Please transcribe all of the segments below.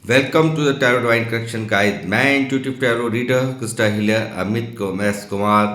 Welcome to the tarot divine correction guide. मैं intuitive tarot reader crystal healer Amit Kumar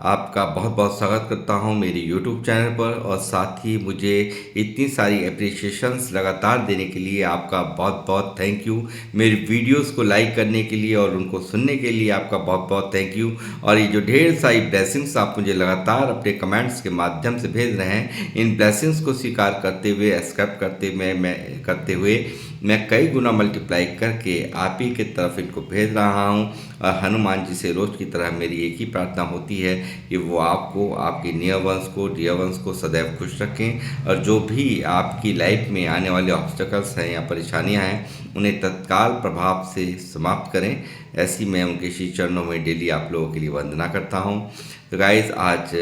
आपका बहुत बहुत स्वागत करता हूं मेरे यूट्यूब चैनल पर। और साथ ही मुझे इतनी सारी अप्रिसिएशंस लगातार देने के लिए आपका बहुत बहुत थैंक यू। मेरी वीडियोस को लाइक करने के लिए और उनको सुनने के लिए आपका बहुत बहुत थैंक यू। और ये जो ढेर सारी ब्लेसिंग्स आप मुझे लगातार अपने कमेंट्स के माध्यम से भेज रहे हैं, इन ब्लेसिंग्स को स्वीकार करते हुए, एक्सेप्ट करते हुए मैं कई गुना मल्टीप्लाई करके आप ही की तरफ इनको भेज रहा हूँ। और हनुमान जी से रोज की तरह मेरी एक ही प्रार्थना होती है कि वो आपको, आपके नियर वंश को, डियर वंश को सदैव खुश रखें। और जो भी आपकी लाइफ में आने वाले ऑब्स्टेकल्स हैं या परेशानियां हैं, उन्हें तत्काल प्रभाव से समाप्त करें। ऐसी मैं उनके श्री चरणों में डेली आप लोगों के लिए वंदना करता हूँ। तो गाइज़, आज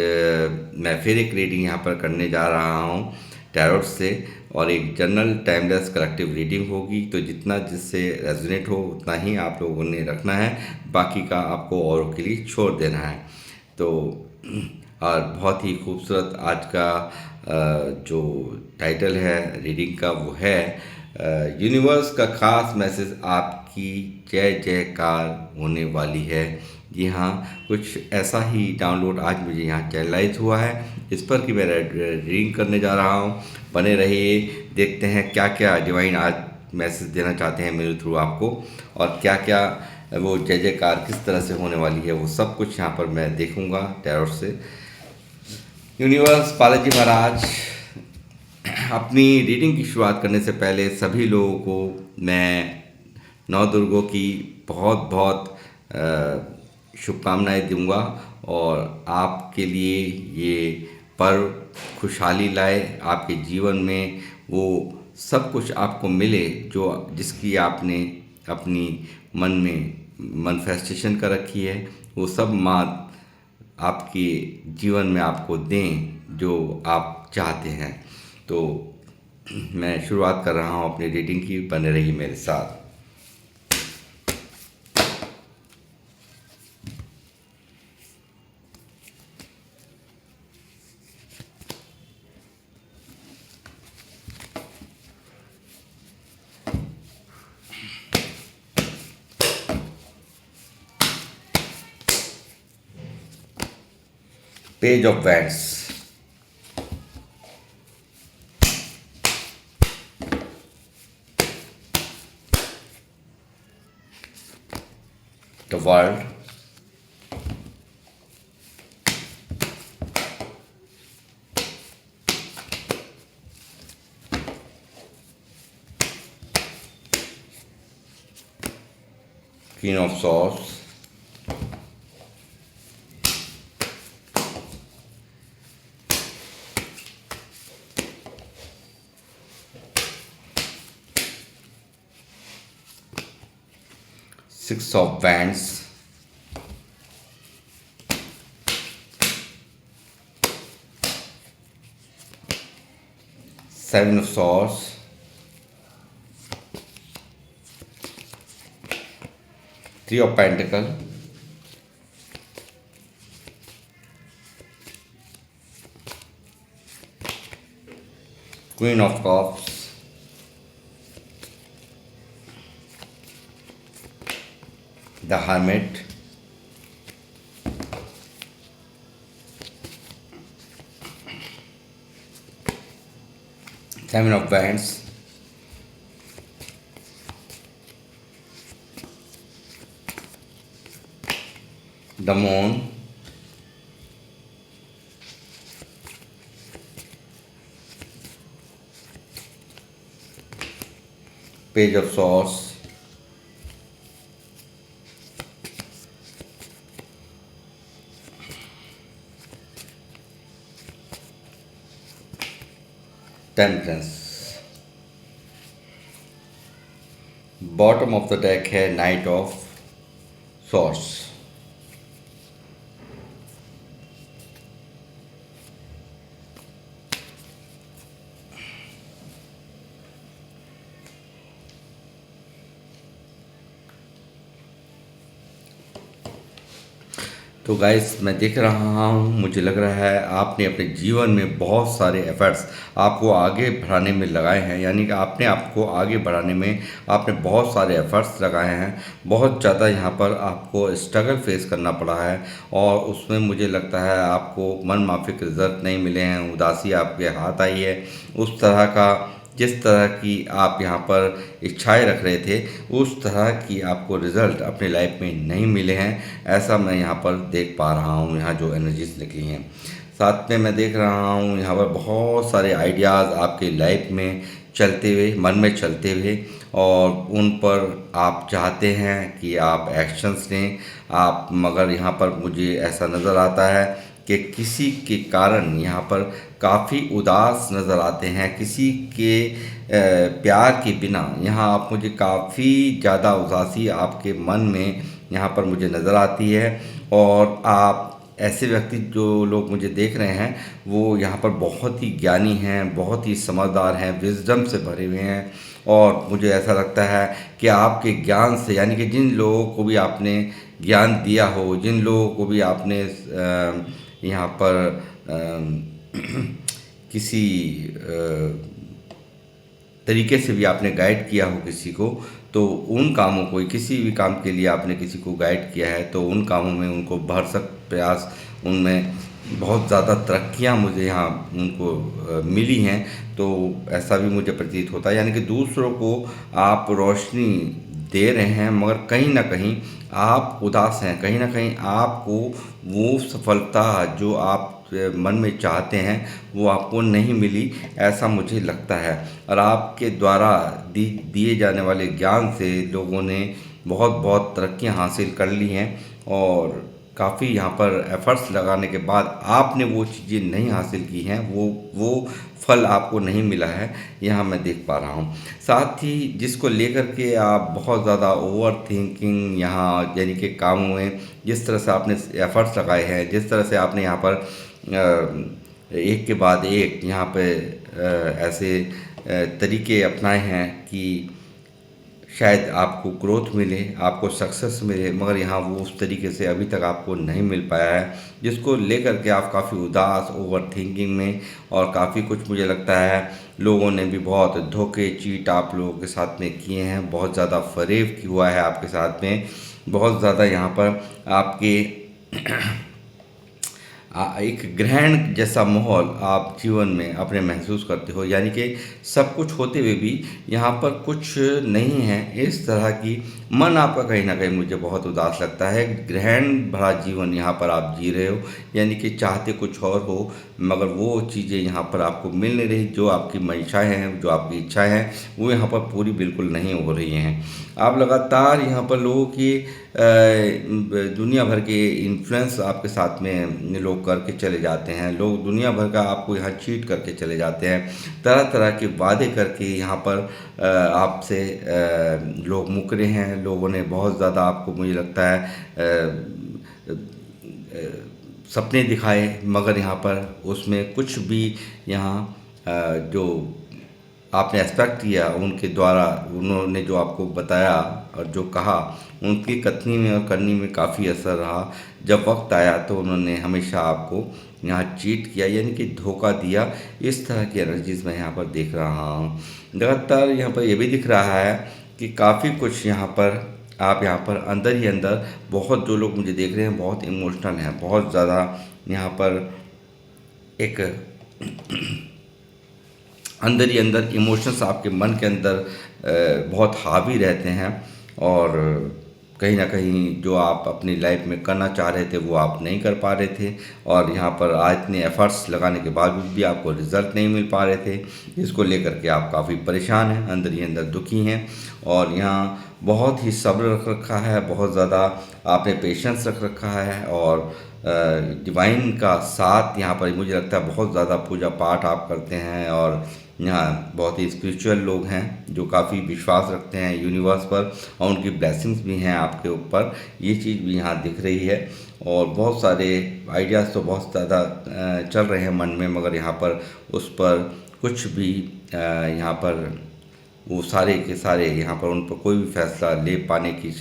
मैं फिर एक रीडिंग यहाँ पर करने जा रहा हूँ टैरोट से। और एक जनरल टाइमलेस कलेक्टिव रीडिंग होगी, तो जितना जिससे रेजोनेट हो उतना ही आप लोगों ने रखना है, बाकी का आपको औरों के लिए छोड़ देना है। तो और बहुत ही खूबसूरत आज का जो टाइटल है रीडिंग का वो है यूनिवर्स का खास मैसेज आपकी जय जयकार होने वाली है। जी हाँ, कुछ ऐसा ही डाउनलोड आज मुझे यहाँ चैनलाइज हुआ है, इस पर कि मैं रीडिंग करने जा रहा हूँ। बने रहिए, देखते हैं क्या क्या डिवाइन आज मैसेज देना चाहते हैं मेरे थ्रू आपको, और क्या क्या वो जय जयकार किस तरह से होने वाली है, वो सब कुछ यहाँ पर मैं देखूंगा टैरोट से। यूनिवर्स, बालाजी महाराज, अपनी रीडिंग की शुरुआत करने से पहले सभी लोगों को मैं नौ दुर्गों की बहुत बहुत शुभकामनाएं दूंगा। और आपके लिए ये पर्व खुशहाली लाए, आपके जीवन में वो सब कुछ आपको मिले जो जिसकी आपने अपनी मन में मैनिफेस्टेशन कर रखी है, वो सब माँ आपके जीवन में आपको दें जो आप चाहते हैं। तो मैं शुरुआत कर रहा हूँ अपनी रीडिंग की, बने रहिए मेरे साथ। Page of wands, the world, queen of swords, six of wands, seven of swords, three of pentacle, queen of cups, the hermit, seven of wands, the moon, page of swords, temperance. Bottom of the deck है night of swords. तो guys मैं देख रहा हूँ, मुझे लग रहा है आपने अपने जीवन में बहुत सारे एफर्ट्स आपको आगे बढ़ाने में लगाए हैं, यानी कि आपने आपको आगे बढ़ाने में आपने बहुत सारे एफर्ट्स लगाए हैं। बहुत ज़्यादा यहाँ पर आपको स्ट्रगल फेस करना पड़ा है और उसमें मुझे लगता है आपको मन माफिक रिजल्ट नहीं मिले हैं, उदासी आपके हाथ आई है। उस तरह का जिस तरह की आप यहाँ पर इच्छाएं रख रहे थे, उस तरह की आपको रिज़ल्ट अपने लाइफ में नहीं मिले हैं, ऐसा मैं यहाँ पर देख पा रहा हूँ। यहाँ जो एनर्जीज निकली हैं, साथ में मैं देख रहा हूँ यहाँ पर बहुत सारे आइडियाज़ आपके लाइफ में चलते हुए, मन में चलते हुए, और उन पर आप चाहते हैं कि आप एक्शंस लें आप, मगर यहाँ पर मुझे ऐसा नज़र आता है कि किसी के कारण यहाँ पर काफ़ी उदास नज़र आते हैं, किसी के प्यार के बिना यहाँ आप मुझे काफ़ी ज़्यादा उदासी आपके मन में यहाँ पर मुझे नज़र आती है। और आप ऐसे व्यक्ति जो लोग मुझे देख रहे हैं, वो यहाँ पर बहुत ही ज्ञानी हैं, बहुत ही समझदार हैं, विजडम से भरे हुए हैं। और मुझे ऐसा लगता है कि आपके ज्ञान से, यानी कि जिन लोगों को भी आपने ज्ञान दिया हो, जिन लोगों को भी आपने यहाँ पर किसी तरीके से भी आपने गाइड किया हो किसी को, तो उन कामों को, किसी भी काम के लिए आपने किसी को गाइड किया है, तो उन कामों में उनको भरसक प्रयास, उनमें बहुत ज़्यादा तरक्कियाँ मुझे यहाँ उनको मिली हैं। तो ऐसा भी मुझे प्रतीत होता है, यानी कि दूसरों को आप रोशनी दे रहे हैं, मगर कहीं ना कहीं आप उदास हैं, कहीं ना कहीं आपको वो सफलता जो आप मन में चाहते हैं वो आपको नहीं मिली, ऐसा मुझे लगता है। और आपके द्वारा दिए जाने वाले ज्ञान से लोगों ने बहुत बहुत तरक्कियां हासिल कर ली हैं, और काफ़ी यहाँ पर एफर्ट्स लगाने के बाद आपने वो चीज़ें नहीं हासिल की हैं, वो फल आपको नहीं मिला है, यहाँ मैं देख पा रहा हूँ। साथ ही जिसको लेकर के आप बहुत ज़्यादा ओवर थिंकिंग यहाँ, यानी कि कामों में जिस तरह से आपने एफर्ट्स लगाए हैं, जिस तरह से आपने यहाँ पर एक के बाद एक यहाँ पे ऐसे तरीके अपनाए हैं कि शायद आपको ग्रोथ मिले, आपको सक्सेस मिले, मगर यहाँ वो उस तरीके से अभी तक आपको नहीं मिल पाया है, जिसको लेकर के आप काफ़ी उदास, ओवर थिंकिंग में, और काफ़ी कुछ मुझे लगता है लोगों ने भी बहुत धोखे चीट आप लोगों के साथ में किए हैं, बहुत ज़्यादा फरेब हुआ है आपके साथ में, बहुत ज़्यादा यहाँ पर आपके एक ग्रहण जैसा माहौल आप जीवन में अपने महसूस करते हो, यानी कि सब कुछ होते हुए भी यहाँ पर कुछ नहीं है, इस तरह की मन आपका कहीं ना कहीं मुझे बहुत उदास लगता है। ग्रहण भरा जीवन यहाँ पर आप जी रहे हो, यानी कि चाहते कुछ और हो, मगर वो चीज़ें यहाँ पर आपको मिल नहीं रही, जो आपकी मंशाएं हैं, जो आपकी इच्छाएं हैं, वो यहाँ पर पूरी बिल्कुल नहीं हो रही हैं। आप लगातार यहाँ पर लोगों की दुनिया भर के इन्फ्लुएंस आपके साथ में लोग करके चले जाते हैं, लोग दुनिया भर का आपको यहाँ चीट करके चले जाते हैं, तरह तरह के वादे करके यहाँ पर आपसे लोग मुकरे हैं। लोगों ने बहुत ज़्यादा आपको, मुझे लगता है, सपने दिखाए, मगर यहाँ पर उसमें कुछ भी यहाँ जो आपने एक्सपेक्ट किया उनके द्वारा, उन्होंने जो आपको बताया और जो कहा, उनकी कथनी में और करनी में काफ़ी असर रहा। जब वक्त आया तो उन्होंने हमेशा आपको यहाँ चीट किया, यानी कि धोखा दिया। इस तरह की एनर्जीज मैं यहाँ पर देख रहा हूँ। लगातार यहाँ पर यह भी दिख रहा है कि काफ़ी कुछ यहाँ पर आप यहाँ पर अंदर ही अंदर, बहुत जो लोग मुझे देख रहे हैं बहुत इमोशनल हैं, बहुत ज़्यादा यहाँ पर एक अंदर ही अंदर इमोशंस आपके मन के अंदर बहुत हावी रहते हैं, और कहीं ना कहीं जो आप अपनी लाइफ में करना चाह रहे थे वो आप नहीं कर पा रहे थे, और यहाँ पर आज इतने एफर्ट्स लगाने के बावजूद भी आपको रिजल्ट नहीं मिल पा रहे थे, जिसको लेकर के आप काफ़ी परेशान हैं, अंदर ही अंदर दुखी हैं। और यहाँ बहुत ही सब्र रख रखा है, बहुत ज़्यादा आपने पेशेंस रख रखा है, और डिवाइन का साथ यहाँ पर मुझे लगता है बहुत ज़्यादा पूजा पाठ आप करते हैं, और यहाँ बहुत ही स्पिरिचुअल लोग हैं जो काफ़ी विश्वास रखते हैं यूनिवर्स पर, और उनकी ब्लेसिंग्स भी हैं आपके ऊपर, ये चीज़ भी यहाँ दिख रही है। और बहुत सारे आइडियाज़ तो बहुत ज़्यादा चल रहे हैं मन में, मगर यहाँ पर उस पर कुछ भी यहाँ पर वो सारे के सारे यहाँ पर उन पर कोई भी फैसला ले पाने की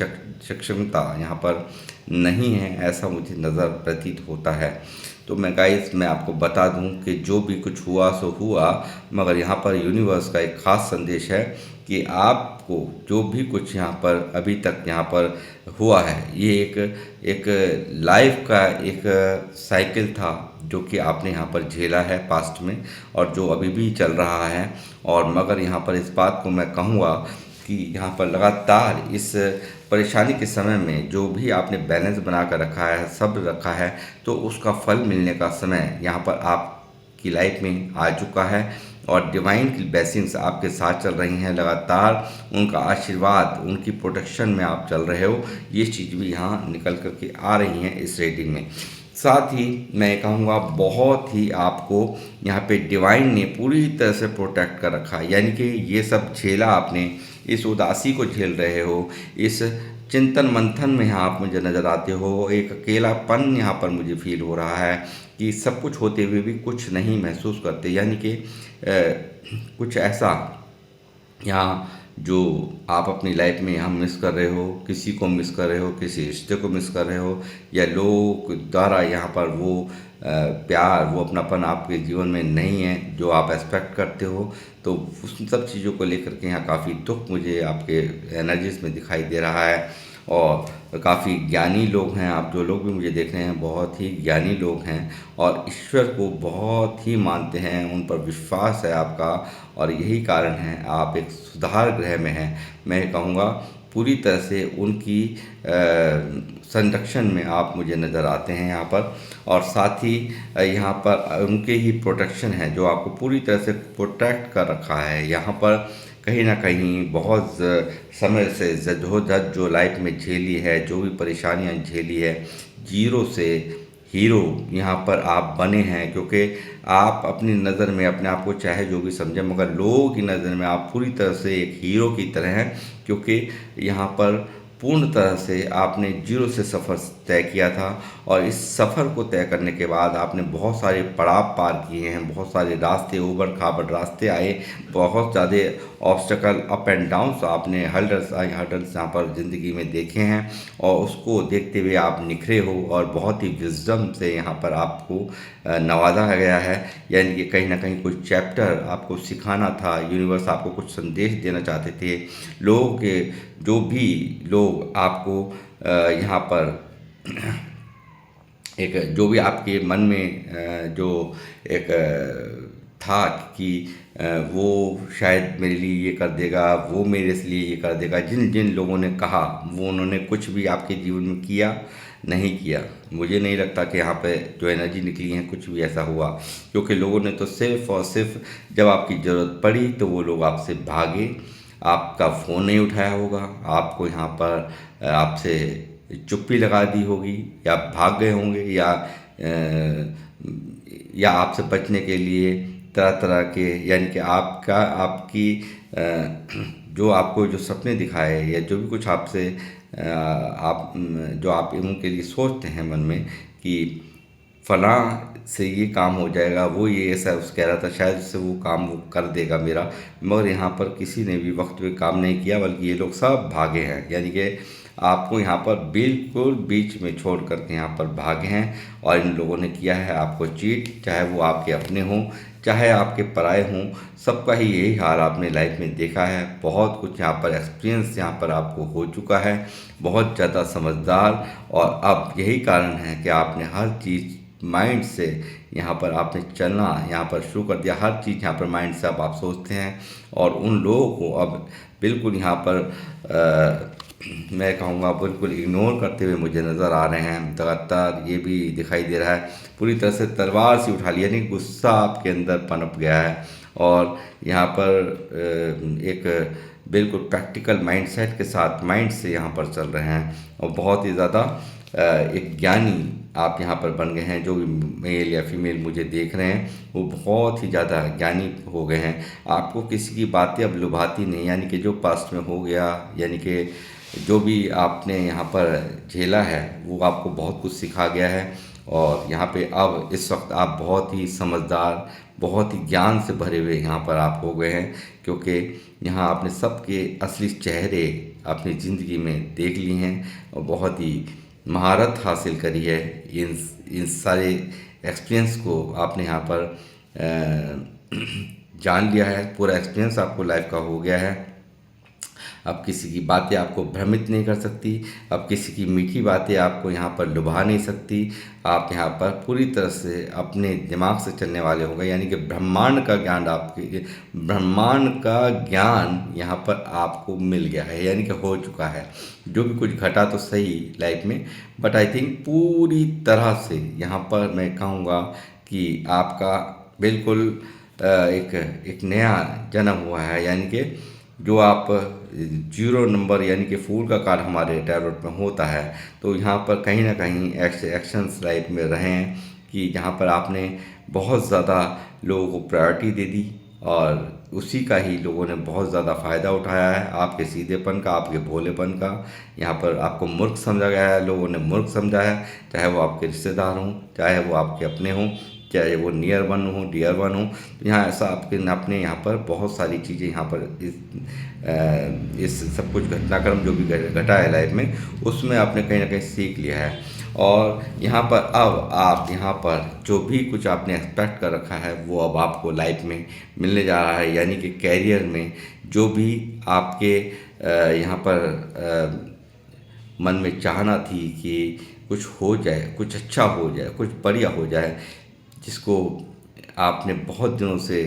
सक्षमता यहाँ पर नहीं है, ऐसा मुझे नज़र प्रतीत होता है। तो मैं गाइस मैं आपको बता दूं कि जो भी कुछ हुआ सो हुआ, मगर यहाँ पर यूनिवर्स का एक ख़ास संदेश है कि आपको जो भी कुछ यहाँ पर अभी तक यहाँ पर हुआ है, ये एक लाइफ का एक साइकिल था जो कि आपने यहाँ पर झेला है पास्ट में, और जो अभी भी चल रहा है। और मगर यहाँ पर इस बात को मैं कहूँगा कि यहाँ पर लगातार इस परेशानी के समय में जो भी आपने बैलेंस बना कर रखा है, सब रखा है, तो उसका फल मिलने का समय यहाँ पर आपकी लाइफ में आ चुका है। और डिवाइन की ब्लेसिंग्स आपके साथ चल रही हैं लगातार, उनका आशीर्वाद, उनकी प्रोटेक्शन में आप चल रहे हो। ये चीज़ भी यहाँ निकल कर के आ रही हैं इस रीडिंग में। साथ ही मैं कहूँगा बहुत ही आपको यहाँ पे डिवाइन ने पूरी तरह से प्रोटेक्ट कर रखा है, यानी कि ये सब झेला आपने, इस उदासी को झेल रहे हो, इस चिंतन मंथन में यहाँ आप मुझे नज़र आते हो, एक अकेलापन यहाँ पर मुझे फील हो रहा है कि सब कुछ होते हुए भी कुछ नहीं महसूस करते, यानी कि कुछ ऐसा यहाँ जो आप अपनी लाइफ में यहाँ मिस कर रहे हो, किसी को मिस कर रहे हो, किसी रिश्ते को मिस कर रहे हो, या लोग द्वारा यहाँ पर वो प्यार, वो अपनापन आपके जीवन में नहीं है जो आप एक्सपेक्ट करते हो। तो उस सब चीज़ों को लेकर के यहाँ काफ़ी दुख मुझे आपके एनर्जीज में दिखाई दे रहा है। और काफ़ी ज्ञानी लोग हैं आप, जो लोग भी मुझे देख रहे हैं बहुत ही ज्ञानी लोग हैं और ईश्वर को बहुत ही मानते हैं, उन पर विश्वास है आपका, और यही कारण है आप एक सुधार ग्रह में हैं। मैं कहूँगा पूरी तरह से उनकी संरक्षण में आप मुझे नज़र आते हैं यहाँ पर, और साथ ही यहाँ पर उनके ही प्रोटेक्शन है जो आपको पूरी तरह से प्रोटेक्ट कर रखा है। यहाँ पर कहीं ना कहीं बहुत समय से जद्दोजहद जो लाइफ में झेली है, जो भी परेशानियाँ झेली है, जीरो से हीरो यहाँ पर आप बने हैं, क्योंकि आप अपनी नज़र में अपने आप को चाहे जो भी समझें, मगर लोगों की नज़र में आप पूरी तरह से एक हीरो की तरह हैं, क्योंकि यहाँ पर पूर्ण तरह से आपने जीरो से सफ़र तय किया था, और इस सफ़र को तय करने के बाद आपने बहुत सारे पड़ाव पार किए हैं, बहुत सारे रास्ते, ऊबड़ खाबड़ रास्ते आए, बहुत ज़्यादा ऑब्स्टेकल, अप एंड डाउन्स, आपने हर्डल्स यहाँ पर ज़िंदगी में देखे हैं, और उसको देखते हुए आप निखरे हो, और बहुत ही विजडम से यहाँ पर आपको नवाजा गया है। यानी कि कहीं ना कहीं कुछ चैप्टर आपको सिखाना था, यूनिवर्स आपको कुछ संदेश देना चाहते थे। लोगों के जो भी लोग आपको यहाँ पर एक जो भी आपके मन में जो एक था कि वो शायद मेरे लिए ये कर देगा, वो मेरे लिए ये कर देगा, जिन जिन लोगों ने कहा वो उन्होंने कुछ भी आपके जीवन में किया नहीं किया। मुझे नहीं लगता कि यहाँ पे जो एनर्जी निकली है कुछ भी ऐसा हुआ, क्योंकि लोगों ने तो सिर्फ़ और सिर्फ जब आपकी ज़रूरत पड़ी तो वो लोग आपसे भागे, आपका फ़ोन नहीं उठाया होगा, आपको यहाँ पर आपसे चुप्पी लगा दी होगी, या भाग गए होंगे, या आपसे बचने के लिए तरह तरह के, यानी कि आपकी जो आपको जो सपने दिखाए, या जो भी कुछ आपसे आप जो आप उनके लिए सोचते हैं मन में कि फलां से ये काम हो जाएगा, वो ये ऐसा उस कह रहा था, शायद उससे वो काम वो कर देगा मेरा, मगर यहाँ पर किसी ने भी वक्त पे काम नहीं किया, बल्कि ये लोग सब भागे हैं। यानी कि आपको यहाँ पर बिल्कुल बीच में छोड़ करके यहाँ पर भागे हैं, और इन लोगों ने किया है आपको चीट, चाहे वो आपके अपने हों चाहे आपके पराए हों, सबका ही यही हाल आपने लाइफ में देखा है। बहुत कुछ यहाँ पर एक्सपीरियंस यहाँ पर आपको हो चुका है, बहुत ज़्यादा समझदार, और अब यही कारण है कि आपने हर चीज़ माइंड से यहाँ पर आपने चलना यहाँ पर शुरू कर दिया। हर चीज़ यहाँ पर माइंड से अब आप सोचते हैं, और उन लोगों को अब बिल्कुल यहाँ पर मैं कहूँगा बिल्कुल इग्नोर करते हुए मुझे नज़र आ रहे हैं। लगातार ये भी दिखाई दे रहा है पूरी तरह से तलवार सी उठा ली, यानी गुस्सा आपके अंदर पनप गया है, और यहाँ पर एक बिल्कुल प्रैक्टिकल माइंडसेट के साथ माइंड से यहाँ पर चल रहे हैं, और बहुत ही ज़्यादा एक ज्ञानी आप यहाँ पर बन गए हैं। जो भी मेल या फीमेल मुझे देख रहे हैं वो बहुत ही ज़्यादा ज्ञानी हो गए हैं। आपको किसी की बातें अब लुभाती नहीं, यानी कि जो पास्ट में हो गया, यानी कि जो भी आपने यहाँ पर झेला है वो आपको बहुत कुछ सिखा गया है, और यहाँ पे अब इस वक्त आप बहुत ही समझदार, बहुत ही ज्ञान से भरे हुए यहाँ पर आप हो गए हैं, क्योंकि यहाँ आपने सबके असली चेहरे अपनी ज़िंदगी में देख लिए हैं और बहुत ही महारत हासिल करी है। इन सारे एक्सपीरियंस को आपने यहाँ पर जान लिया है, पूरा एक्सपीरियंस आपको लाइफ का हो गया है। अब किसी की बातें आपको भ्रमित नहीं कर सकती, अब किसी की मीठी बातें आपको यहाँ पर लुभा नहीं सकती। आप यहाँ पर पूरी तरह से अपने दिमाग से चलने वाले हो गए, यानी कि ब्रह्मांड का ज्ञान यहाँ पर आपको मिल गया है, यानी कि हो चुका है। जो भी कुछ घटा तो सही लाइफ में, बट आई थिंक पूरी तरह से यहाँ पर मैं कहूँगा कि आपका बिल्कुल एक नया जन्म हुआ है। यानी कि जो आप 0 नंबर यानी कि फूल का कार्ड हमारे टैरोट में होता है, तो यहाँ पर कहीं ना कहीं ऐसे एक्शंस लाइफ में रहे हैं कि जहाँ पर आपने बहुत ज़्यादा लोगों को प्रायोरिटी दे दी और उसी का ही लोगों ने बहुत ज़्यादा फ़ायदा उठाया है, आपके सीधेपन का, आपके भोलेपन का। यहाँ पर आपको मूर्ख समझा गया है, लोगों ने मूर्ख समझा है, चाहे वो आपके रिश्तेदार हों, चाहे वो आपके अपने हों, चाहे वो नियर वन हो, डियर वन हो। तो यहाँ ऐसा आपने यहाँ पर बहुत सारी चीज़ें यहाँ पर इस सब कुछ घटनाक्रम जो भी घटा है लाइफ में, उसमें आपने कहीं ना कहीं सीख लिया है। और यहाँ पर अब आप यहाँ पर जो भी कुछ आपने एक्सपेक्ट कर रखा है वो अब आपको लाइफ में मिलने जा रहा है। यानी कि कैरियर में जो भी आपके यहाँ पर मन में चाहना थी कि कुछ हो जाए, कुछ अच्छा हो जाए, कुछ बढ़िया हो जाए, जिसको आपने बहुत दिनों से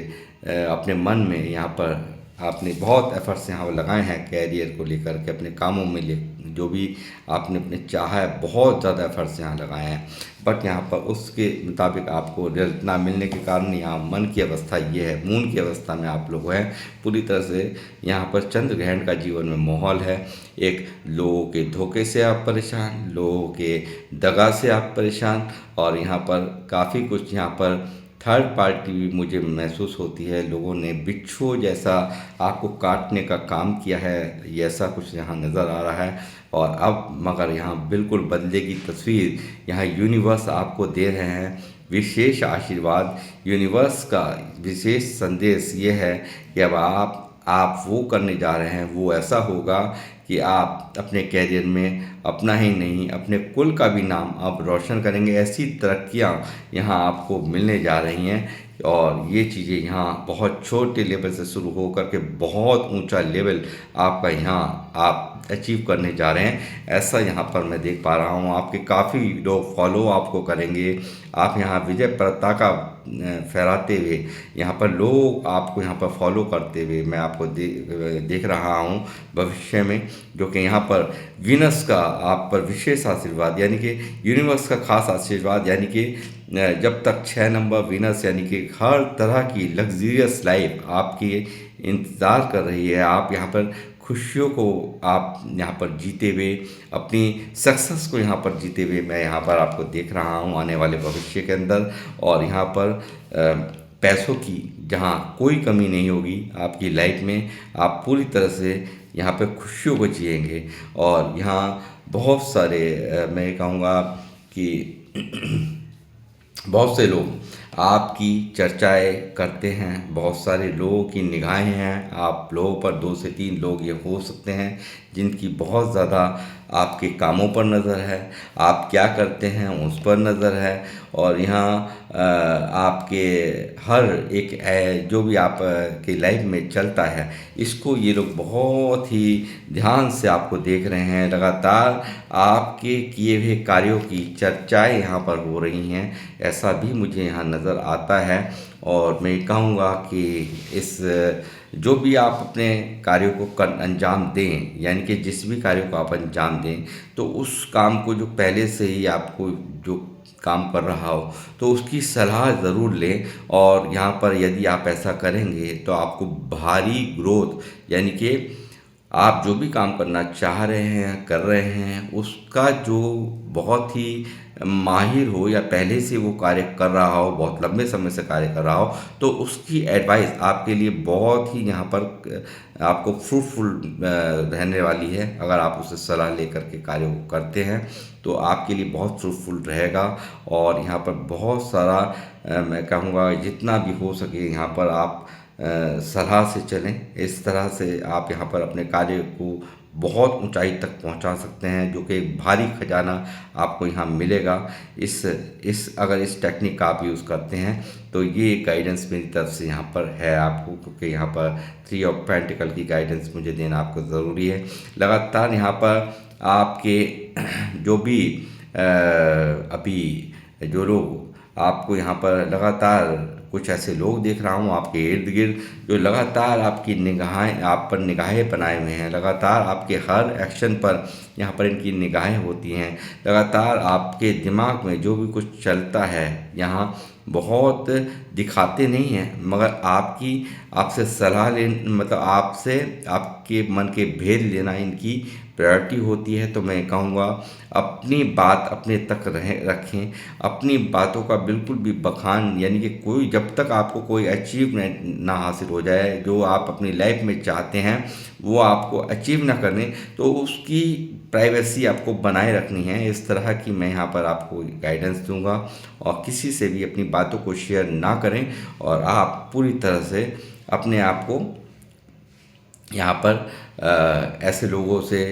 अपने मन में यहाँ पर आपने बहुत एफर्ट्स यहाँ लगाए हैं कैरियर को लेकर के, अपने कामों में ले जो भी आपने अपने चाहा है, बहुत ज़्यादा एफर्ट्स यहाँ लगाए हैं, बट यहाँ पर उसके मुताबिक आपको रिजल्ट ना मिलने के कारण यहाँ मन की अवस्था ये है, मून की अवस्था में आप लोग हैं पूरी तरह से। यहाँ पर चंद्र ग्रहण का जीवन में माहौल है, एक लोगों के धोखे से आप परेशान, लोगों के दगा से आप परेशान, और यहाँ पर काफ़ी कुछ यहाँ पर थर्ड पार्टी भी मुझे महसूस होती है। लोगों ने बिच्छू जैसा आपको काटने का काम किया है, ये ऐसा कुछ यहाँ नज़र आ रहा है। और अब मगर यहाँ बिल्कुल बदलेगी तस्वीर, यहाँ यूनिवर्स आपको दे रहे हैं विशेष आशीर्वाद। यूनिवर्स का विशेष संदेश ये है कि अब आप वो करने जा रहे हैं, वो ऐसा होगा कि आप अपने कैरियर में अपना ही नहीं, अपने कुल का भी नाम आप रोशन करेंगे। ऐसी तरक्कियां यहाँ आपको मिलने जा रही हैं, और ये चीज़ें यहाँ बहुत छोटे लेवल से शुरू होकर के बहुत ऊंचा लेवल आपका यहाँ आप अचीव करने जा रहे हैं, ऐसा यहाँ पर मैं देख पा रहा हूँ। आपके काफ़ी लोग फॉलो आपको करेंगे, आप यहाँ विजय पताका फहराते हुए यहाँ पर लोग आपको यहाँ पर फॉलो करते हुए मैं आपको देख रहा हूँ भविष्य में, जो कि यहाँ पर वीनस का आप पर विशेष आशीर्वाद, यानी कि यूनिवर्स का खास आशीर्वाद, यानी कि जब तक 6 नंबर वीनस यानी कि हर तरह की लग्जरियस लाइफ आपकी इंतज़ार कर रही है। आप यहाँ पर खुशियों को आप यहाँ पर जीते हुए, अपनी सक्सेस को यहाँ पर जीते हुए मैं यहाँ पर आपको देख रहा हूँ आने वाले भविष्य के अंदर। और यहाँ पर पैसों की जहाँ कोई कमी नहीं होगी आपकी लाइफ में, आप पूरी तरह से यहाँ पे खुशियों को जिएंगे। और यहाँ बहुत सारे मैं कहूँगा कि बहुत से लोग आपकी चर्चाएं करते हैं, बहुत सारे लोगों की निगाहें हैं आप लोगों पर। 2 से 3 लोग ये हो सकते हैं जिनकी बहुत ज़्यादा आपके कामों पर नज़र है, आप क्या करते हैं उस पर नज़र है। और यहाँ आपके हर एक जो भी आप की लाइफ में चलता है, इसको ये लोग बहुत ही ध्यान से आपको देख रहे हैं। लगातार आपके किए हुए कार्यों की चर्चाएं यहाँ पर हो रही हैं, ऐसा भी मुझे यहाँ नज़र आता है। और मैं कहूँगा कि इस जो भी आप अपने कार्यों को अंजाम दें, यानी कि जिस भी कार्य को आप अंजाम दें, तो उस काम को जो पहले से ही आपको जो काम कर रहा हो तो उसकी सलाह ज़रूर लें। और यहाँ पर यदि आप ऐसा करेंगे तो आपको भारी ग्रोथ, यानी कि आप जो भी काम करना चाह रहे हैं, कर रहे हैं, उसका जो बहुत ही माहिर हो या पहले से वो कार्य कर रहा हो, बहुत लंबे समय से कार्य कर रहा हो, तो उसकी एडवाइस आपके लिए बहुत ही यहाँ पर आपको फ्रूटफुल रहने वाली है। अगर आप उससे सलाह लेकर के कार्य को करते हैं, तो आपके लिए बहुत फ्रूटफुल रहेगा। और यहाँ पर बहुत सारा मैं कहूँगा जितना भी हो सके यहाँ पर आप सलाह से चलें। इस तरह से आप यहाँ पर अपने कार्य को बहुत ऊंचाई तक पहुंचा सकते हैं, जो कि एक भारी खजाना आपको यहाँ मिलेगा। इस अगर इस टेक्निक का आप यूज़ करते हैं, तो ये गाइडेंस मेरी तरफ से यहाँ पर है आपको, क्योंकि यहाँ पर थ्री ऑफ पेंटिकल की गाइडेंस मुझे देना आपको ज़रूरी है। लगातार यहाँ पर आपके जो भी अभी जो लोग आपको यहाँ पर लगातार कुछ ऐसे लोग देख रहा हूँ आपके इर्द गिर्द, जो लगातार आपकी निगाहें आप पर निगाहें बनाए हुए हैं। लगातार आपके हर एक्शन पर यहाँ पर इनकी निगाहें होती हैं। लगातार आपके दिमाग में जो भी कुछ चलता है यहाँ बहुत दिखाते नहीं हैं, मगर आपसे सलाह ले मतलब आपसे आपके मन के भेद लेना इनकी प्रायोरिटी होती है। तो मैं कहूँगा अपनी बात अपने तक रखें। अपनी बातों का बिल्कुल भी बखान यानी कि कोई जब तक आपको कोई अचीवमेंट ना हासिल हो जाए, जो आप अपनी लाइफ में चाहते हैं वो आपको अचीव ना करने, तो उसकी प्राइवेसी आपको बनाए रखनी है। इस तरह की मैं यहाँ पर आपको गाइडेंस दूंगा। और किसी से भी अपनी बातों को शेयर ना करें, और आप पूरी तरह से अपने आप को यहाँ पर ऐसे लोगों से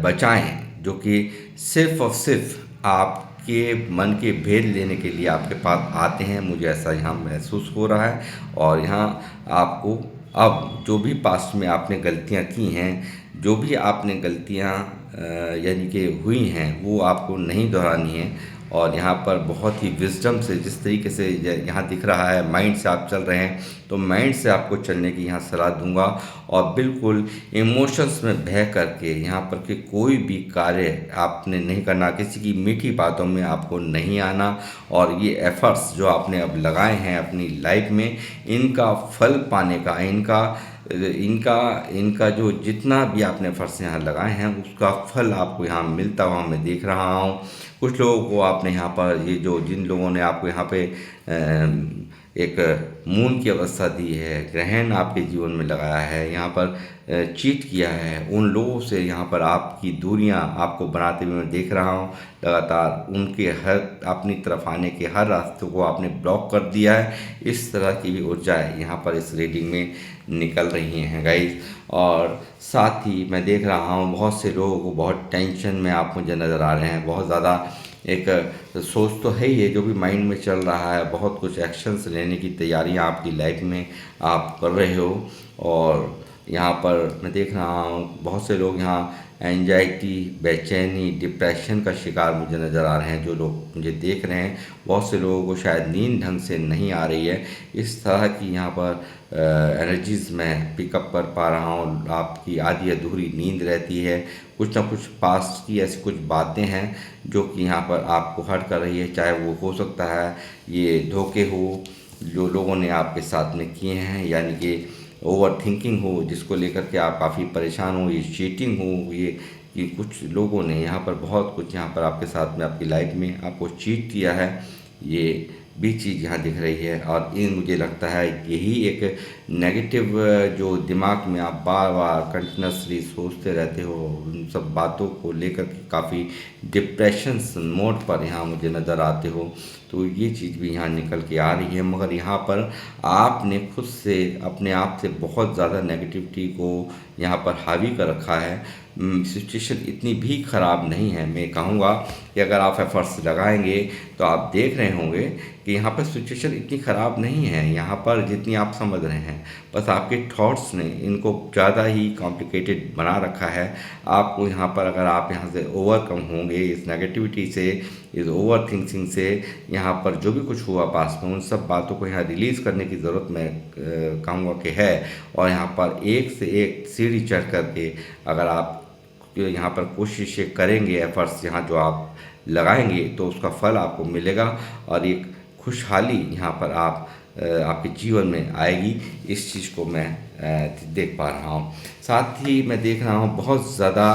बचाएं, जो कि सिर्फ़ और सिर्फ आपके मन के भेद लेने के लिए आपके पास आते हैं। मुझे ऐसा यहाँ महसूस हो रहा है। और यहाँ आपको अब जो भी पास्ट में आपने गलतियाँ की हैं, जो भी आपने गलतियाँ यानी कि हुई हैं, वो आपको नहीं दोहरानी है। और यहाँ पर बहुत ही विज़डम से, जिस तरीके से यहाँ दिख रहा है माइंड से आप चल रहे हैं, तो माइंड से आपको चलने की यहाँ सलाह दूंगा। और बिल्कुल इमोशंस में बह करके यहाँ पर कि कोई भी कार्य आपने नहीं करना, किसी की मीठी बातों में आपको नहीं आना। और ये एफर्ट्स जो आपने अब लगाए हैं अपनी लाइफ में, इनका फल पाने का, इनका इनका जो जितना भी आपने एफर्ट्स यहाँ लगाए हैं, उसका फल आपको यहाँ मिलता हुआ मैं देख रहा हूँ। कुछ लोगों को आपने यहाँ पर ये जो जिन लोगों ने आपको यहाँ पे एक मून की अवस्था दी है, ग्रहण आपके जीवन में लगाया है, यहाँ पर चीट किया है, उन लोगों से यहाँ पर आपकी दूरियाँ आपको बनाते हुए मैं देख रहा हूँ। लगातार उनके हर अपनी तरफ आने के हर रास्तों को आपने ब्लॉक कर दिया है। इस तरह की भी ऊर्जाएँ यहाँ पर इस रीडिंग में निकल रही हैं गाइस। और साथ ही मैं देख रहा हूँ बहुत से लोगों को बहुत टेंशन में आप मुझे नज़र आ रहे हैं। बहुत ज़्यादा एक सोच तो है ही है जो भी माइंड में चल रहा है, बहुत कुछ एक्शंस लेने की तैयारियां आपकी लाइफ में आप कर रहे हो। और यहाँ पर मैं देख रहा हूँ बहुत से लोग यहाँ एंजाइटी, बेचैनी, डिप्रेशन का शिकार मुझे नज़र आ रहे हैं। जो लोग मुझे देख रहे हैं, बहुत से लोगों को शायद नींद ढंग से नहीं आ रही है। इस तरह की यहाँ पर एनर्जीज़ मैं पिकअप कर पा रहा हूँ। आपकी आधी अधूरी नींद रहती है, कुछ ना कुछ पास्ट की ऐसी कुछ बातें हैं जो कि यहाँ पर आपको हर्ट कर रही है। चाहे वो हो सकता है ये धोखे हो जो लोगों ने आपके साथ में किए हैं, यानी कि ओवर थिंकिंग हो जिसको लेकर के आप काफ़ी परेशान हो, ये चीटिंग हो, ये कि कुछ लोगों ने यहाँ पर बहुत कुछ यहाँ पर आपके साथ में आपकी लाइफ में आपको चीट किया है, ये भी चीज़ यहाँ दिख रही है। और इन मुझे लगता है यही एक नेगेटिव जो दिमाग में आप बार बार कंटिन्यूसली सोचते रहते हो, उन सब बातों को लेकर के काफ़ी डिप्रेशन मोड पर यहाँ मुझे नज़र आते हो, तो ये चीज़ भी यहाँ निकल के आ रही है। मगर यहाँ पर आपने खुद से अपने आप से बहुत ज़्यादा नेगेटिविटी को यहाँ पर हावी कर रखा है। सिचुएशन इतनी भी ख़राब नहीं है। मैं कहूँगा कि अगर आप एफर्ट्स लगाएंगे तो आप देख रहे होंगे कि यहाँ पर सिचुएशन इतनी ख़राब नहीं है यहाँ पर जितनी आप समझ रहे हैं। बस आपके थॉट्स ने इनको ज़्यादा ही कॉम्प्लिकेटेड बना रखा है। आपको यहाँ पर अगर आप यहाँ से ओवरकम होंगे इस नेगेटिविटी से, इस ओवर थिंकिंग से, यहाँ पर जो भी कुछ हुआ पास में उन सब बातों को यहाँ रिलीज़ करने की ज़रूरत मैं कहूँगा कि है। और यहाँ पर एक से एक सीढ़ी चढ़ करके अगर आप यहाँ पर कोशिशें करेंगे, एफर्ट्स यहाँ जो आप लगाएंगे, तो उसका फल आपको मिलेगा। और एक खुशहाली यहाँ पर आप आपके जीवन में आएगी, इस चीज़ को मैं देख पा रहा हूँ। साथ ही मैं देख रहा हूँ बहुत ज़्यादा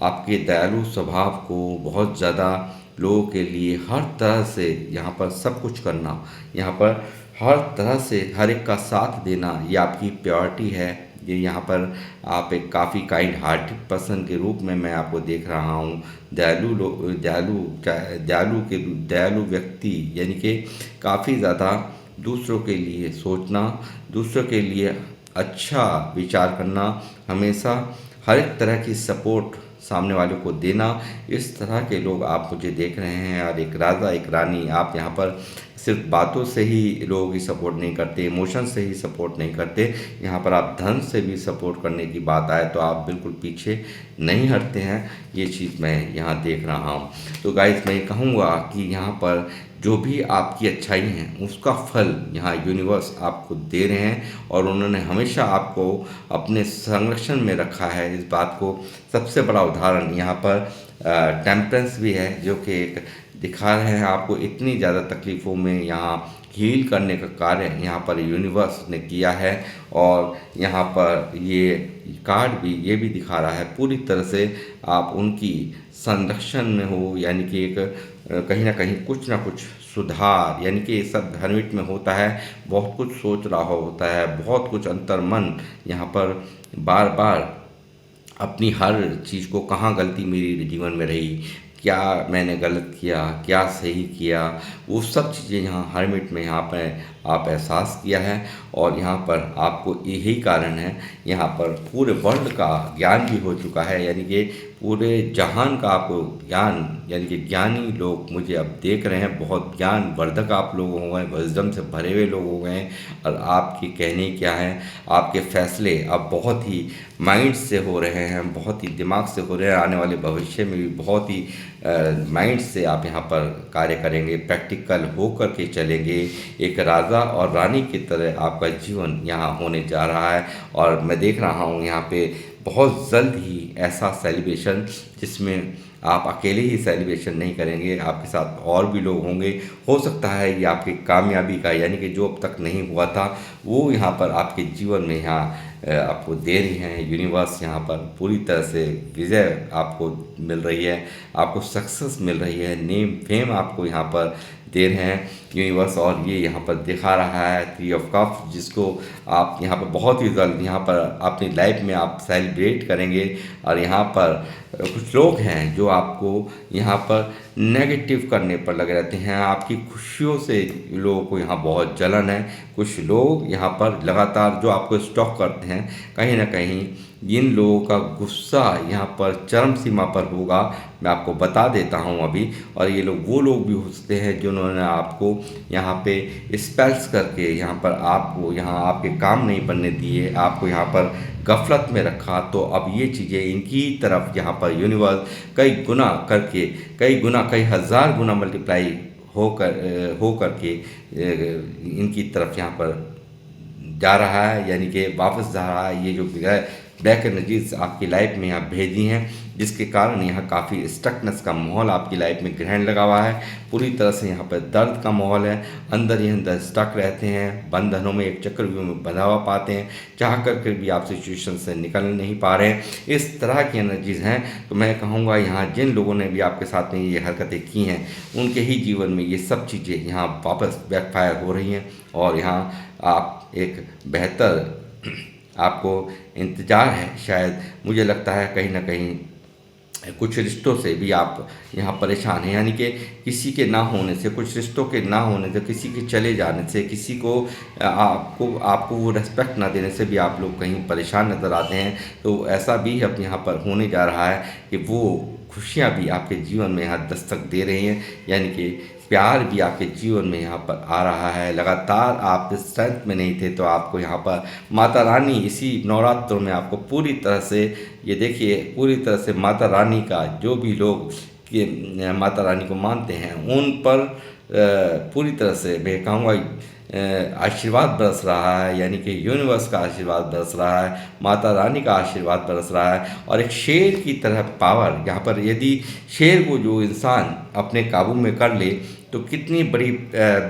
आपके दयालु स्वभाव को, बहुत ज़्यादा लोगों के लिए हर तरह से यहाँ पर सब कुछ करना, यहाँ पर हर तरह से हर एक का साथ देना, ये आपकी प्रायोरिटी है। ये यहाँ पर आप एक काफ़ी काइंड हार्टेड पर्सन के रूप में मैं आपको देख रहा हूँ। दयालु लोग, दयालु व्यक्ति, यानी कि काफ़ी ज़्यादा दूसरों के लिए सोचना, दूसरों के लिए अच्छा विचार करना, हमेशा हर एक तरह की सपोर्ट सामने वालों को देना, इस तरह के लोग आप मुझे देख रहे हैं। और एक राजा एक रानी, आप यहाँ पर सिर्फ बातों से ही लोगों की सपोर्ट नहीं करते, इमोशन से ही सपोर्ट नहीं करते, यहाँ पर आप धन से भी सपोर्ट करने की बात आए तो आप बिल्कुल पीछे नहीं हटते हैं। ये चीज़ मैं यहाँ देख रहा हूँ। तो गाइस, मैं ये कहूँगा कि यहाँ पर जो भी आपकी अच्छाई हैं उसका फल यहाँ यूनिवर्स आपको दे रहे हैं, और उन्होंने हमेशा आपको अपने संरक्षण में रखा है। इस बात को सबसे बड़ा उदाहरण यहाँ पर टेम्परेंस भी है, जो कि एक दिखा रहे हैं आपको इतनी ज़्यादा तकलीफ़ों में यहाँ हील करने का कार्य यहाँ पर यूनिवर्स ने किया है। और यहाँ पर ये कार्ड भी ये भी दिखा रहा है पूरी तरह से आप उनकी संरक्षण में हो, यानी कि एक कहीं ना कहीं कुछ ना कुछ सुधार, यानी कि ये सब हर्मिट में होता है, बहुत कुछ सोच रहा होता है, बहुत कुछ अंतर्मन यहाँ पर बार बार अपनी हर चीज़ को, कहाँ गलती मेरी जीवन में रही, क्या मैंने गलत किया, क्या सही किया, वो सब चीज़ें यहाँ हर्मिट में यहाँ पर आप एहसास किया है। और यहाँ पर आपको यही कारण है, यहाँ पर पूरे वर्ल्ड का ज्ञान भी हो चुका है, यानी कि पूरे जहान का आपको ज्ञान, यानी कि ज्ञानी लोग मुझे अब देख रहे हैं। बहुत ज्ञान वर्धक आप लोग हो गए, विजडम से भरे हुए लोग हो गए। और आपकी कहने क्या है, आपके फैसले अब बहुत ही माइंड से हो रहे हैं, बहुत ही दिमाग से हो रहे हैं। आने वाले भविष्य में भी बहुत ही माइंड से आप यहाँ पर कार्य करेंगे, प्रैक्टिकल हो कर के चलेंगे। एक राजा और रानी की तरह आपका जीवन यहाँ होने जा रहा है। और मैं देख रहा हूँ यहाँ पे बहुत जल्द ही ऐसा सेलिब्रेशन जिसमें आप अकेले ही सेलिब्रेशन नहीं करेंगे, आपके साथ और भी लोग होंगे। हो सकता है ये आपकी कामयाबी का, यानी कि जो अब तक नहीं हुआ था वो यहाँ पर आपके जीवन में यहाँ आपको दे रही हैं। यूनिवर्स यहाँ पर पूरी तरह से विजय आपको मिल रही है, आपको सक्सेस मिल रही है, नेम फेम आपको यहाँ पर दे रहे हैं यूनिवर्स। और ये यहाँ पर दिखा रहा है 3 ऑफ कप्स, जिसको आप यहाँ पर बहुत ही जल्द यहाँ पर अपनी लाइफ में आप सेलिब्रेट करेंगे। और यहाँ पर कुछ लोग हैं जो आपको यहाँ पर नेगेटिव करने पर लगे रहते हैं, आपकी खुशियों से लोगों को यहाँ बहुत जलन है। कुछ लोग यहाँ पर लगातार जो आपको स्टॉक करते हैं, कहीं ना कहीं जिन लोगों का गुस्सा यहाँ पर चरम सीमा पर होगा, मैं आपको बता देता हूँ अभी। और ये लोग वो लोग भी हो सकते हैं जिन्होंने आपको यहाँ पे स्पेल्स करके यहाँ पर आपको यहाँ आपके काम नहीं बनने दिए, आपको यहाँ पर गफलत में रखा। तो अब ये चीज़ें इनकी तरफ यहाँ पर यूनिवर्स कई गुना करके, कई हज़ार गुना मल्टीप्लाई हो करके इनकी तरफ यहाँ पर जा रहा है, यानी कि वापस जा रहा है। ये जो ब्लैक एनर्जीज आपकी लाइफ में यहाँ भेजी हैं, जिसके कारण यहाँ काफ़ी स्टकनेस का माहौल आपकी लाइफ में ग्रहण लगा हुआ है। पूरी तरह से यहाँ पर दर्द का माहौल है, अंदर ही अंदर स्टक रहते हैं, बंधनों में एक चक्रव्यूह में बंधा हुआ पाते हैं, चाह करके भी आप सिचुएशन से निकल नहीं पा रहे हैं। इस तरह की एनर्जीज़ हैं। तो मैं कहूँगा यहाँ जिन लोगों ने भी आपके साथ में ये हरकतें की हैं, उनके ही जीवन में ये सब चीज़ें यहाँ वापस बैकफायर हो रही हैं। और यहाँ आप एक बेहतर आपको इंतज़ार है, शायद मुझे लगता है कहीं ना कहीं कुछ रिश्तों से भी आप यहाँ परेशान हैं, यानी कि किसी के ना होने से, कुछ रिश्तों के ना होने से, किसी के चले जाने से, किसी को आपको वो रेस्पेक्ट ना देने से भी आप लोग कहीं परेशान नज़र आते हैं। तो ऐसा भी अब यहाँ पर होने जा रहा है कि वो खुशियाँ भी आपके जीवन में यहाँ दस्तक दे रही हैं, यानी कि प्यार भी आपके जीवन में यहाँ पर आ रहा है। लगातार आप स्ट्रेंथ में नहीं थे, तो आपको यहाँ पर माता रानी इसी नवरात्रों में आपको पूरी तरह से, ये देखिए, पूरी तरह से माता रानी का, जो भी लोग कि माता रानी को मानते हैं उन पर पूरी तरह से मैं कहूँगा आशीर्वाद बरस रहा है, यानी कि यूनिवर्स का आशीर्वाद बरस रहा है, माता रानी का आशीर्वाद बरस रहा है। और एक शेर की तरह पावर यहाँ पर, यदि शेर को जो इंसान अपने काबू में कर ले तो कितनी बड़ी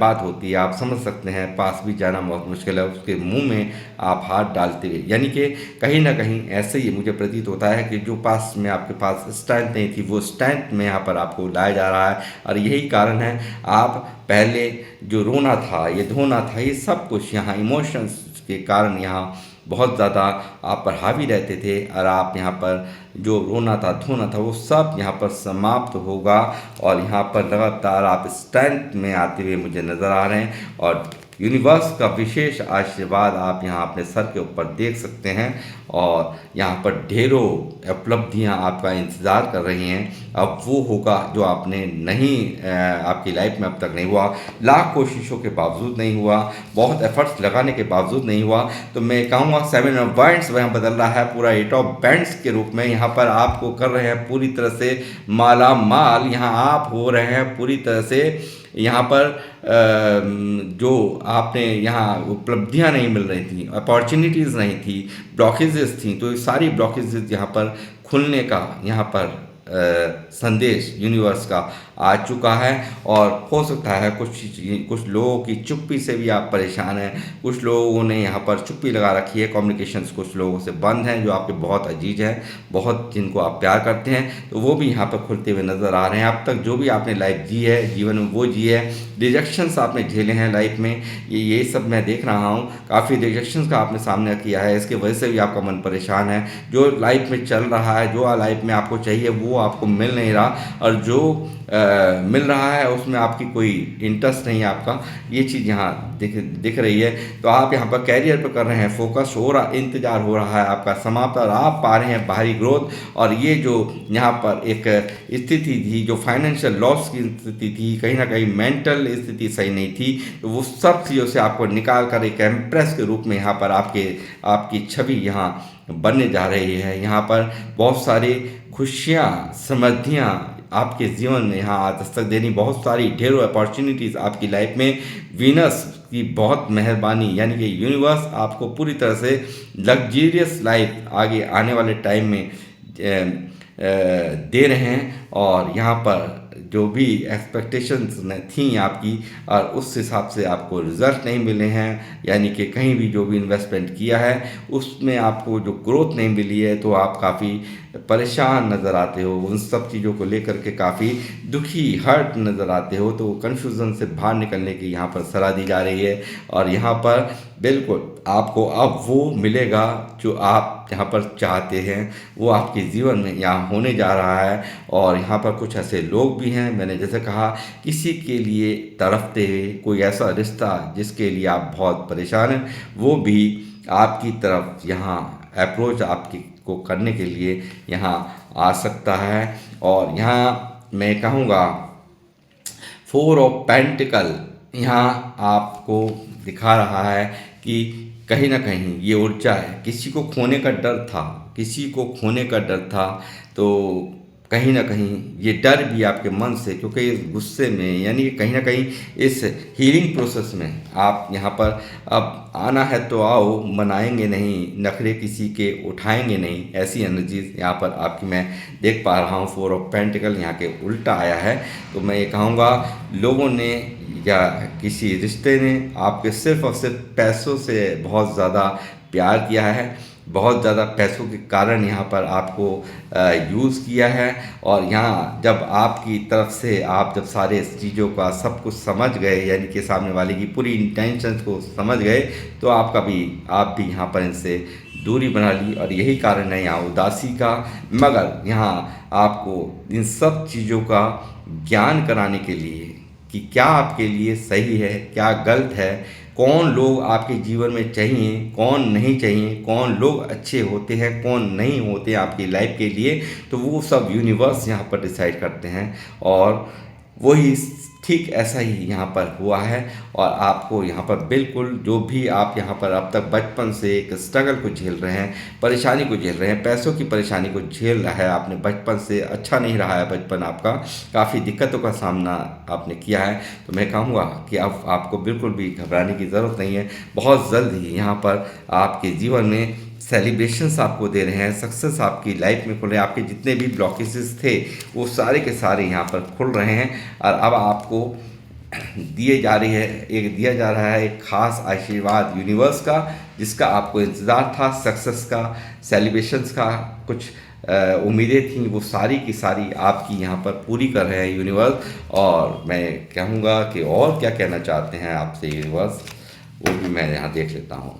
बात होती है। आप समझ सकते हैं, पास भी जाना बहुत मुश्किल है, उसके मुंह में आप हाथ डालते हुए, यानी कि कहीं ना कहीं ऐसे ही मुझे प्रतीत होता है कि जो पास में आपके पास स्ट्रेंथ नहीं थी, वो स्ट्रेंथ में यहाँ पर आपको लाया जा रहा है। और यही कारण है, आप पहले जो रोना था, ये धोना था, ये सब कुछ यहाँ इमोशंस के कारण यहाँ बहुत ज़्यादा आप पर हावी रहते थे। और आप यहाँ पर जो रोना था, धोना था, वो सब यहाँ पर समाप्त होगा। और यहाँ पर लगातार आप स्ट्रेंथ में आते हुए मुझे नज़र आ रहे हैं। और यूनिवर्स का विशेष आशीर्वाद आप यहाँ अपने सर के ऊपर देख सकते हैं। और यहाँ पर ढेरों उपलब्धियाँ आपका इंतज़ार कर रही हैं। अब वो होगा जो आपने नहीं आपकी लाइफ में अब तक नहीं हुआ, लाख कोशिशों के बावजूद नहीं हुआ, बहुत एफर्ट्स लगाने के बावजूद नहीं हुआ। तो मैं कहूँगा 7 ऑफ वांड्स वहाँ बदल रहा है, पूरा 8 ऑफ बैंड्स के रूप में यहाँ पर आपको कर रहे हैं पूरी तरह से माला माल। यहाँ आप हो रहे हैं पूरी तरह से यहाँ पर जो आपने यहाँ उपलब्धियाँ नहीं मिल रही थी, अपॉर्चुनिटीज़ नहीं थी, ब्लॉकेजेस थी, तो ये सारी ब्लॉकेजेस यहाँ पर खुलने का यहाँ पर संदेश यूनिवर्स का आ चुका है। और हो सकता है कुछ लोगों की चुप्पी से भी आप परेशान हैं, कुछ लोगों ने यहाँ पर चुप्पी लगा रखी है, कम्युनिकेशंस कुछ लोगों से बंद हैं जो आपके बहुत अजीज हैं, बहुत जिनको आप प्यार करते हैं, तो वो भी यहाँ पर खुलते हुए नज़र आ रहे हैं। अब तक जो भी आपने लाइफ जी है, जीवन में वो जी है, रिजेक्शंस आपने झेले हैं लाइफ में, ये सब मैं देख रहा हूँ, काफ़ी रिजेक्शंस का आपने सामना किया है, इसके वजह से भी आपका मन परेशान है। जो लाइफ में चल रहा है, जो लाइफ में आपको चाहिए, वो आपको मिल नहीं रहा, और जो मिल रहा है उसमें आपकी कोई इंटरेस्ट नहीं है आपका, ये चीज़ यहाँ दिख रही है। तो आप यहाँ पर कैरियर पर कर रहे हैं फोकस, हो रहा, इंतजार हो रहा है आपका समाप्त, और आप पा रहे हैं बाहरी ग्रोथ। और ये जो यहाँ पर एक स्थिति थी, जो फाइनेंशियल लॉस की स्थिति थी, कहीं ना कहीं मेंटल स्थिति सही नहीं थी, तो वो सब चीज़ों से आपको निकाल कर एक एम्प्रेस के रूप में यहाँ पर आपकी छवि यहाँ बनने जा रही है। यहाँ पर बहुत सारी खुशियाँ, समृद्धियाँ आपके जीवन में यहाँ दस्तक देनी, बहुत सारी ढेरों अपॉर्चुनिटीज़ आपकी लाइफ में, वीनस की बहुत मेहरबानी, यानी कि यूनिवर्स आपको पूरी तरह से लग्जीरियस लाइफ आगे आने वाले टाइम में दे रहे हैं। और यहाँ पर जो भी एक्सपेक्टेशंस थी आपकी, और उस हिसाब से आपको रिजल्ट नहीं मिले हैं, यानी कि कहीं भी जो भी इन्वेस्टमेंट किया है उसमें आपको जो ग्रोथ नहीं मिली है, तो आप काफ़ी परेशान नज़र आते हो, उन सब चीज़ों को लेकर के काफ़ी दुखी, हर्ट नज़र आते हो। तो कन्फ्यूज़न से बाहर निकलने की यहाँ पर सलाह दी जा रही है। और यहाँ पर बिल्कुल आपको अब वो मिलेगा जो आप यहाँ पर चाहते हैं, वो आपके जीवन में यहाँ होने जा रहा है। और यहाँ पर कुछ ऐसे लोग भी हैं, मैंने जैसे कहा, किसी के लिए तड़पते हुए, कोई ऐसा रिश्ता जिसके लिए आप बहुत परेशान हैं, वो भी आपकी तरफ यहाँ अप्रोच आपकी को करने के लिए यहाँ आ सकता है। और यहाँ मैं कहूँगा 4 ऑफ पेंटिकल यहाँ आपको दिखा रहा है कि कहीं ना कहीं ये ऊर्जा है, किसी को खोने का डर था, किसी को खोने का डर था, तो कहीं ना कहीं ये डर भी आपके मन से, क्योंकि इस गुस्से में, यानी कि कहीं ना कहीं इस हीलिंग प्रोसेस में आप यहाँ पर अब आना है तो आओ, मनाएंगे नहीं, नखरे किसी के उठाएंगे नहीं, ऐसी एनर्जीज यहाँ पर आपकी मैं देख पा रहा हूँ। 4 ऑफ पेंटिकल यहाँ के उल्टा आया है। तो मैं ये कहूँगा, लोगों ने या किसी रिश्ते ने आपके सिर्फ और सिर्फ पैसों से बहुत ज़्यादा प्यार किया है, बहुत ज़्यादा पैसों के कारण यहाँ पर आपको यूज़ किया है। और यहाँ जब आपकी तरफ से आप जब सारे चीज़ों का सब कुछ समझ गए, यानी कि सामने वाले की पूरी इंटेंशंस को समझ गए, तो आप भी यहाँ पर इनसे दूरी बना ली। और यही कारण है यहाँ उदासी का। मगर यहाँ आपको इन सब चीज़ों का ज्ञान कराने के लिए कि क्या आपके लिए सही है, क्या गलत है, कौन लोग आपके जीवन में चाहिए, कौन नहीं चाहिए, कौन लोग अच्छे होते हैं, कौन नहीं होते आपकी लाइफ के लिए, तो वो सब यूनिवर्स यहाँ पर डिसाइड करते हैं। और वही ठीक ऐसा ही यहाँ पर हुआ है। और आपको यहाँ पर बिल्कुल जो भी आप यहाँ पर अब तक बचपन से एक स्ट्रगल को झेल रहे हैं, परेशानी को झेल रहे हैं, पैसों की परेशानी को झेल रहा है आपने, बचपन से अच्छा नहीं रहा है बचपन आपका, काफ़ी दिक्कतों का सामना आपने किया है। तो मैं कहूँगा कि अब आपको बिल्कुल भी घबराने की ज़रूरत नहीं है। बहुत जल्द ही यहाँ पर आपके जीवन में सेलिब्रेशंस आपको दे रहे हैं, सक्सेस आपकी लाइफ में खुल रहे हैं, आपके जितने भी ब्लॉकेजेस थे वो सारे के सारे यहाँ पर खुल रहे हैं। और अब आपको दिया जा रहा है एक खास आशीर्वाद यूनिवर्स का, जिसका आपको इंतज़ार था, सक्सेस का, सेलिब्रेशंस का, कुछ उम्मीदें थी, वो सारी की सारी आपकी यहाँ पर पूरी कर रहे हैं यूनिवर्स। और मैं कहूँगा कि और क्या कहना चाहते हैं आपसे यूनिवर्स, वो भी मैं यहाँ देख लेता हूँ।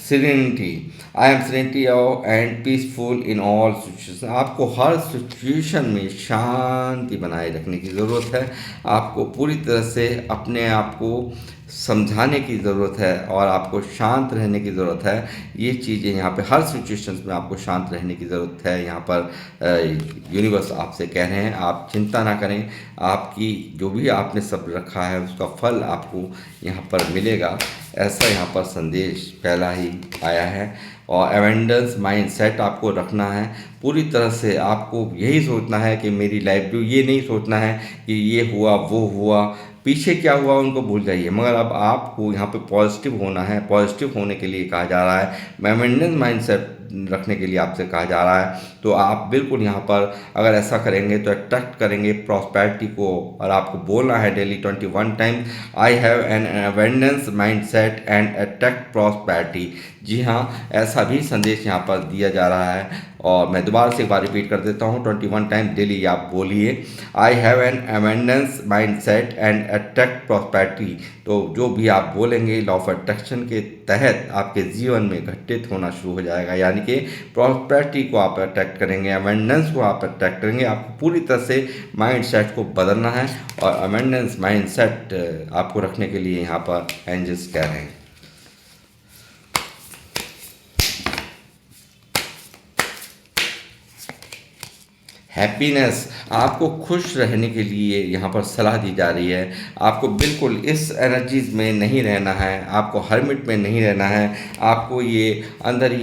Serenity. I am serenity and peaceful in all situations. आपको हर सिचुएशन में शांति बनाए रखने की ज़रूरत है। आपको पूरी तरह से अपने आप को समझाने की ज़रूरत है और आपको शांत रहने की ज़रूरत है। ये चीज़ें यहाँ पे हर सिचुएशंस में आपको शांत रहने की ज़रूरत है। यहाँ पर यूनिवर्स आपसे कह रहे हैं आप चिंता ना करें, आपकी जो भी आपने सब रखा है उसका फल आपको यहाँ पर मिलेगा, ऐसा यहाँ पर संदेश पहला ही आया है। और एवेंडेंस माइंड सेट आपको रखना है पूरी तरह से। आपको यही सोचना है कि मेरी लाइफ जो, ये नहीं सोचना है कि ये हुआ वो हुआ, पीछे क्या हुआ उनको भूल जाइए, मगर अब आपको यहाँ पे पॉजिटिव होना है। पॉजिटिव होने के लिए कहा जा रहा है, मेंटेनेंस माइंडसेट रखने के लिए आपसे कहा जा रहा है। तो आप बिल्कुल यहाँ पर अगर ऐसा करेंगे तो अट्रैक्ट करेंगे प्रॉस्पेरिटी को। और आपको बोलना है daily 21 time, I have an abundance mindset and attract prosperity. जी हाँ, ऐसा भी संदेश यहाँ पर दिया जा रहा है। और मैं दोबारा से एक बार रिपीट कर देता हूँ, 21 टाइम डेली आप बोलिए, आई have an abundance mindset and attract prosperity. तो जो भी आप बोलेंगे लॉ ऑफ अट्रैक्शन के तहत आपके जीवन में घटित होना शुरू हो जाएगा। यानी कि प्रॉस्पेरिटी को आप अट्रैक्ट करेंगे, अवेंडेंस को आप अट्रैक्ट करेंगे। आपको पूरी तरह से माइंड सेट को बदलना है और अवेंडेंस माइंड सेट आपको रखने के लिए यहाँ पर एंजल्स कह रहे हैं। हैप्पीनेस, आपको खुश रहने के लिए यहाँ पर सलाह दी जा रही है। आपको बिल्कुल इस एनर्जीज में नहीं रहना है, आपको हर्मिट में नहीं रहना है, आपको ये अंदर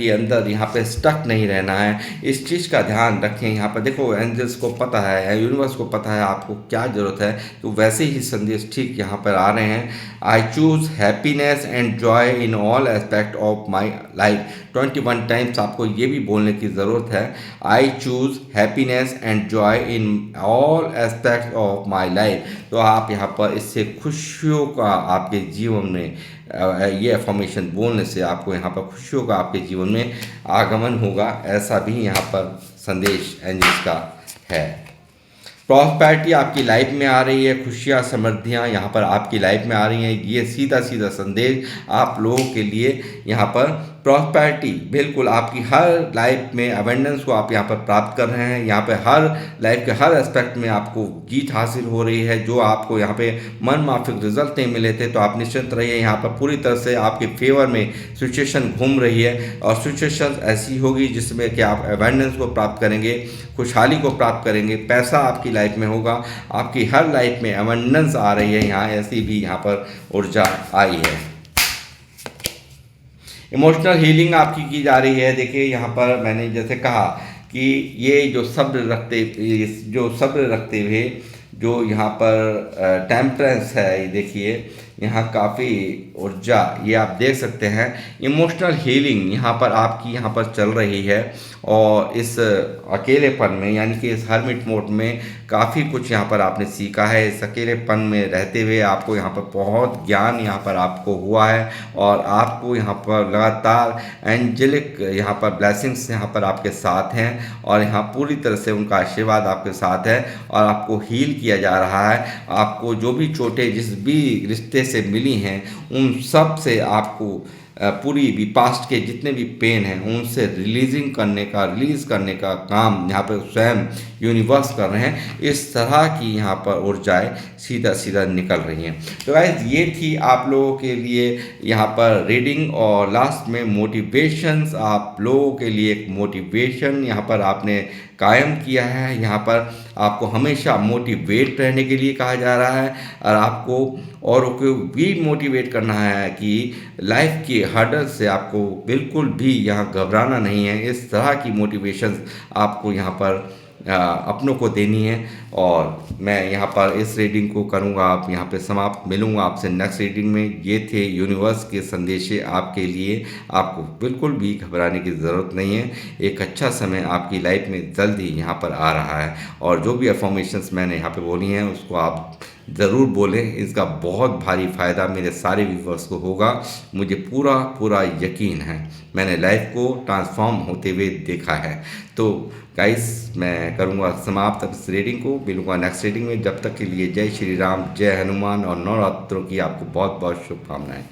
यहाँ पे स्टक नहीं रहना है। इस चीज़ का ध्यान रखें। यहाँ पर देखो, एंजल्स को पता है, यूनिवर्स को पता है आपको क्या ज़रूरत है, तो वैसे ही संदेश ठीक यहाँ पर आ रहे हैं। I choose happiness and joy in all aspect of my life. 21 times आपको ये भी बोलने की ज़रूरत है, I choose happiness and joy in all aspects of my life. तो आप यहाँ पर इससे खुशियों का आपके जीवन में ये अफर्मेशन बोलने से आपको यहाँ पर खुशियों का आपके जीवन में आगमन होगा, ऐसा भी यहाँ पर संदेश एंजल्स का है। प्रॉस्पेरिटी आपकी लाइफ में आ रही है, खुशियाँ समृद्धियाँ यहाँ पर आपकी लाइफ में आ रही हैं। ये सीधा सीधा संदेश आप लोगों के लिए यहाँ पर प्रॉस्पेरिटी बिल्कुल आपकी हर लाइफ में अवेंडेंस को आप यहाँ पर प्राप्त कर रहे हैं। यहाँ पे हर लाइफ के हर एस्पेक्ट में आपको जीत हासिल हो रही है। जो आपको यहाँ पे मन माफिक रिजल्ट नहीं मिले थे, तो आप निश्चिंत रहिए, यहाँ पर पूरी तरह से आपके फेवर में सिचुएशन घूम रही है। और सिचुएशन ऐसी होगी जिसमें कि आप अवेंडेंस को प्राप्त करेंगे, खुशहाली को प्राप्त करेंगे, पैसा आपकी लाइफ में होगा, आपकी हर लाइफ में अवेंडेंस आ रही है। यहाँ ऐसी भी यहाँ पर ऊर्जा आई है। इमोशनल हीलिंग आपकी की जा रही है। देखिए, यहाँ पर मैंने जैसे कहा कि ये जो सब्र रखते हुए जो यहाँ पर टेम्परेंस है, ये देखिए यहाँ काफ़ी ऊर्जा ये आप देख सकते हैं। इमोशनल हीलिंग यहाँ पर आपकी यहाँ पर चल रही है। और इस अकेलेपन में, यानी कि इस हर्मिट मोड में काफ़ी कुछ यहाँ पर आपने सीखा है। इस अकेलेपन में रहते हुए आपको यहाँ पर बहुत ज्ञान यहाँ पर आपको हुआ है। और आपको यहाँ पर लगातार एंजेलिक यहाँ पर ब्लेसिंग्स यहाँ पर आपके साथ हैं। और यहाँ पूरी तरह से उनका आशीर्वाद आपके साथ है और आपको हील किया जा रहा है। आपको जो भी चोटें जिस भी रिश्ते से मिली हैं, उन सब से आपको पूरी भी पास्ट के जितने भी पेन हैं उनसे रिलीज़ करने का काम यहाँ पर स्वयं यूनिवर्स कर रहे हैं। इस तरह की यहाँ पर ऊर्जाएं सीधा सीधा निकल रही हैं। तो गाइस, ये थी आप लोगों के लिए यहाँ पर रीडिंग। और लास्ट में मोटिवेशंस, आप लोगों के लिए एक मोटिवेशन यहाँ पर आपने कायम किया है। यहाँ पर आपको हमेशा मोटिवेट रहने के लिए कहा जा रहा है और आपको औरों को भी मोटिवेट करना है कि लाइफ की हर्डल से आपको बिल्कुल भी यहाँ घबराना नहीं है। इस तरह की मोटिवेशन आपको यहाँ पर अपनों को देनी है। और मैं यहाँ पर इस रीडिंग को करूँगा, आप यहाँ पे समाप्त। मिलूँगा आपसे नेक्स्ट रीडिंग में। ये थे यूनिवर्स के संदेशे आपके लिए। आपको बिल्कुल भी घबराने की ज़रूरत नहीं है। एक अच्छा समय आपकी लाइफ में जल्द ही यहाँ पर आ रहा है। और जो भी अफर्मेशंस मैंने यहाँ पे बोली हैं उसको आप ज़रूर बोलें। इसका बहुत भारी फ़ायदा मेरे सारे व्यूवर्स को होगा, मुझे पूरा पूरा यकीन है। मैंने लाइफ को ट्रांसफॉर्म होते हुए देखा है। तो गाइस, मैं करूँगा समाप्त अब इस रीडिंग को। मिलूँगा नेक्स्ट रीडिंग में। जब तक के लिए जय श्री राम, जय हनुमान, और नवरात्रों की आपको बहुत बहुत शुभकामनाएं।